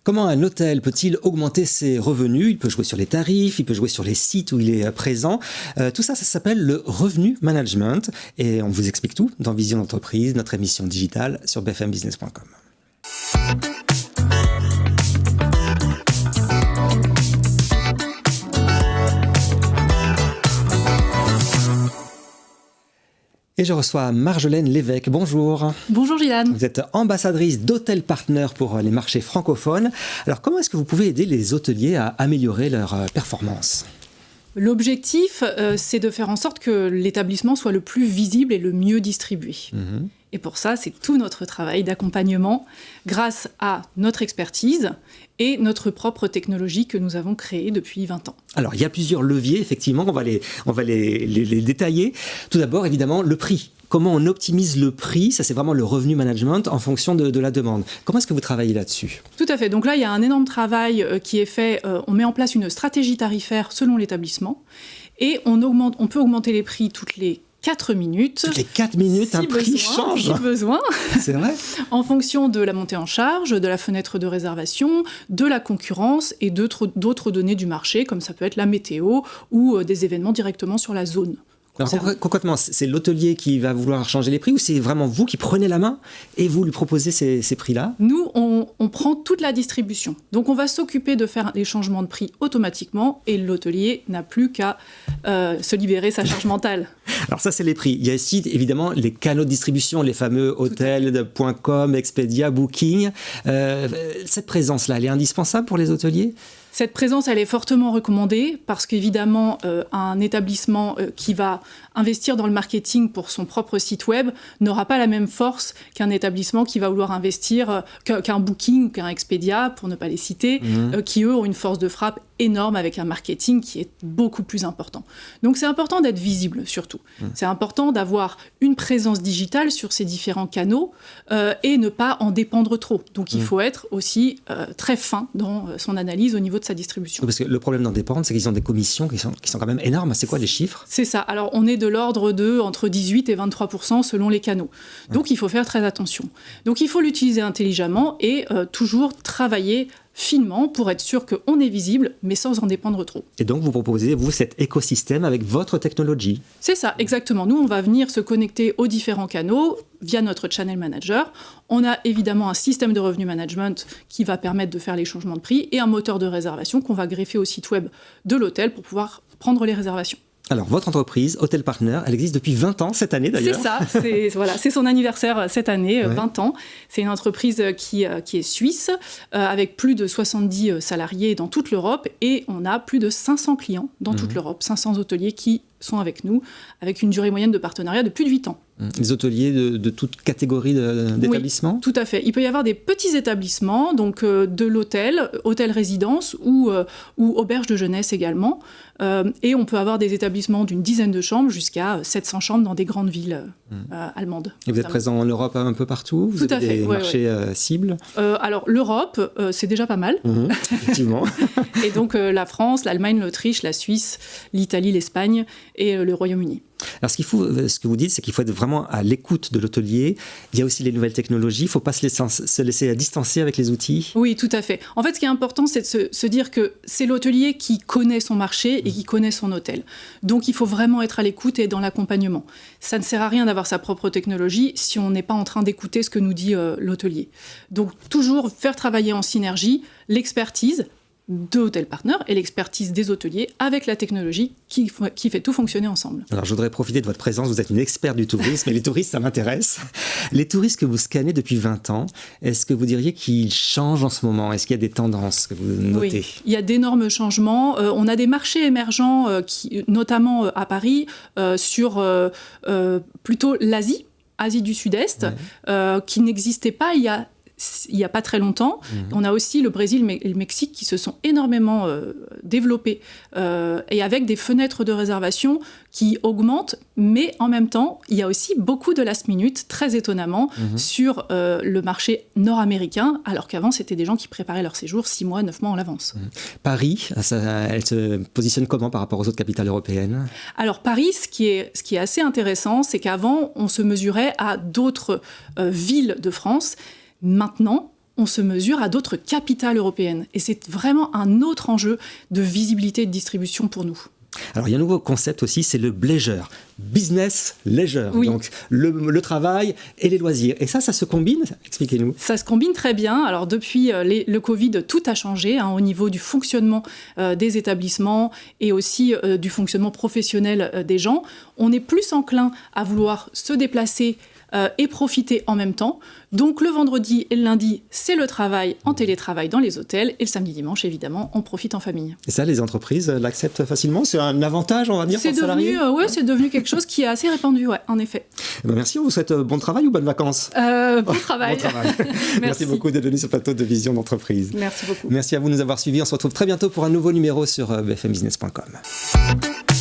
Comment un hôtel peut-il augmenter ses revenus? Il peut jouer sur les tarifs, il peut jouer sur les sites où il est présent. Tout ça, ça s'appelle le revenu management. Et on vous explique tout dans Vision d'entreprise, notre émission digitale sur bfmbusiness.com. Et je reçois Marjolaine Lévesque. Bonjour. Bonjour Gilane. Vous êtes ambassadrice d'Hôtel Partner pour les marchés francophones. Alors comment est-ce que vous pouvez aider les hôteliers à améliorer leur performance ? L'objectif, c'est de faire en sorte que l'établissement soit le plus visible et le mieux distribué. Et pour ça, c'est tout notre travail d'accompagnement grâce à notre expertise et notre propre technologie que nous avons créée depuis 20 ans. Alors, il y a plusieurs leviers, effectivement, on va les détailler. Tout d'abord, évidemment, le prix. Comment on optimise le prix? Ça, c'est vraiment le revenu management en fonction de la demande. Comment est-ce que vous travaillez là-dessus? Tout à fait. Donc là, il y a un énorme travail qui est fait. On met en place une stratégie tarifaire selon l'établissement et on peut augmenter les prix toutes les 4 minutes. Toutes les 4 minutes, si un prix change. Si besoin. C'est vrai. En fonction de la montée en charge, de la fenêtre de réservation, de la concurrence et d'autres données du marché, comme ça peut être la météo ou des événements directement sur la zone. Alors concrètement, c'est l'hôtelier qui va vouloir changer les prix ou c'est vraiment vous qui prenez la main et vous lui proposez ces prix-là? Nous, on prend toute la distribution. Donc on va s'occuper de faire les changements de prix automatiquement et l'hôtelier n'a plus qu'à se libérer sa charge mentale. Alors ça, c'est les prix. Il y a aussi évidemment les canaux de distribution, les fameux hôtels.com, Expedia, Booking. Cette présence-là, elle est indispensable pour les hôteliers? Cette présence, elle est fortement recommandée parce qu'évidemment, un établissement qui va investir dans le marketing pour son propre site web n'aura pas la même force qu'un établissement qui va vouloir investir, qu'un Booking ou qu'un Expedia, pour ne pas les citer, qui eux ont une force de frappe énorme avec un marketing qui est beaucoup plus important. Donc c'est important d'être visible surtout. C'est important d'avoir une présence digitale sur ces différents canaux et ne pas en dépendre trop. Donc il faut être aussi très fin dans son analyse au niveau de sa distribution. Parce que le problème d'en dépendre, c'est qu'ils ont des commissions qui sont quand même énormes. C'est quoi les chiffres? C'est ça. Alors on est de l'ordre de entre 18 et 23% selon les canaux. Donc il faut faire très attention. Donc il faut l'utiliser intelligemment et toujours travailler finement pour être sûr qu'on est visible, mais sans en dépendre trop. Et donc, vous proposez, vous, cet écosystème avec votre technologie? C'est ça, exactement. Nous, on va venir se connecter aux différents canaux via notre channel manager. On a évidemment un système de revenu management qui va permettre de faire les changements de prix et un moteur de réservation qu'on va greffer au site web de l'hôtel pour pouvoir prendre les réservations. Alors, votre entreprise, Hôtel Partner, elle existe depuis 20 ans cette année d'ailleurs. C'est ça, c'est son anniversaire cette année, 20 ans. C'est une entreprise qui est suisse, avec plus de 70 salariés dans toute l'Europe et on a plus de 500 clients dans toute l'Europe, 500 hôteliers qui sont avec nous, avec une durée moyenne de partenariat de plus de 8 ans. Les hôteliers de toute catégorie d'établissements? Oui, tout à fait. Il peut y avoir des petits établissements, donc de l'hôtel, hôtel-résidence ou auberge de jeunesse également. Et on peut avoir des établissements d'une dizaine de chambres jusqu'à 700 chambres dans des grandes villes allemandes. Et vous êtes présent en Europe un peu partout? Vous avez des marchés cibles? Alors, l'Europe, c'est déjà pas mal. Effectivement. Et donc, la France, l'Allemagne, l'Autriche, la Suisse, l'Italie, l'Espagne et le Royaume-Uni. Alors, ce que vous dites, c'est qu'il faut être vraiment à l'écoute de l'hôtelier. Il y a aussi les nouvelles technologies. Il ne faut pas se laisser distancer avec les outils. Oui, tout à fait. En fait, ce qui est important, c'est de se dire que c'est l'hôtelier qui connaît son marché et qui connaît son hôtel. Donc, il faut vraiment être à l'écoute et dans l'accompagnement. Ça ne sert à rien d'avoir sa propre technologie si on n'est pas en train d'écouter ce que nous dit l'hôtelier. Donc, toujours faire travailler en synergie l'expertise de Hôtel Partner et l'expertise des hôteliers avec la technologie qui fait tout fonctionner ensemble. Alors, je voudrais profiter de votre présence. Vous êtes une experte du tourisme et les touristes, ça m'intéresse. Les touristes que vous scannez depuis 20 ans, est-ce que vous diriez qu'ils changent en ce moment? Est-ce qu'il y a des tendances que vous notez? Oui, il y a d'énormes changements. On a des marchés émergents, notamment à Paris, sur plutôt l'Asie du Sud-Est, qui n'existait pas il y a pas très longtemps. On a aussi le Brésil et le Mexique qui se sont énormément développés et avec des fenêtres de réservation qui augmentent, mais en même temps, il y a aussi beaucoup de last minute, très étonnamment, sur le marché nord-américain, alors qu'avant, c'était des gens qui préparaient leur séjour 6 mois, 9 mois en avance. Paris, elle se positionne comment par rapport aux autres capitales européennes? Alors Paris, ce qui est assez intéressant, c'est qu'avant, on se mesurait à d'autres villes de France. Maintenant, on se mesure à d'autres capitales européennes. Et c'est vraiment un autre enjeu de visibilité et de distribution pour nous. Alors, il y a un nouveau concept aussi, c'est le bleisure, business leisure, oui. donc le travail et les loisirs. Et ça se combine? Expliquez-nous. Ça se combine très bien. Alors, depuis le Covid, tout a changé au niveau du fonctionnement des établissements et aussi du fonctionnement professionnel des gens. On est plus enclin à vouloir se déplacer et profiter en même temps. Donc le vendredi et le lundi, c'est le travail en télétravail dans les hôtels, et le samedi dimanche, évidemment, on profite en famille. Et ça, les entreprises l'acceptent facilement? C'est un avantage, on va dire, pour le salarié? C'est devenu quelque chose qui est assez répandu, ouais, en effet. Merci, on vous souhaite bon travail ou bonnes vacances? Bon travail. Bon travail. Merci beaucoup d'être venu sur le plateau de Vision d'entreprise. Merci beaucoup. Merci à vous de nous avoir suivis. On se retrouve très bientôt pour un nouveau numéro sur bfmbusiness.com.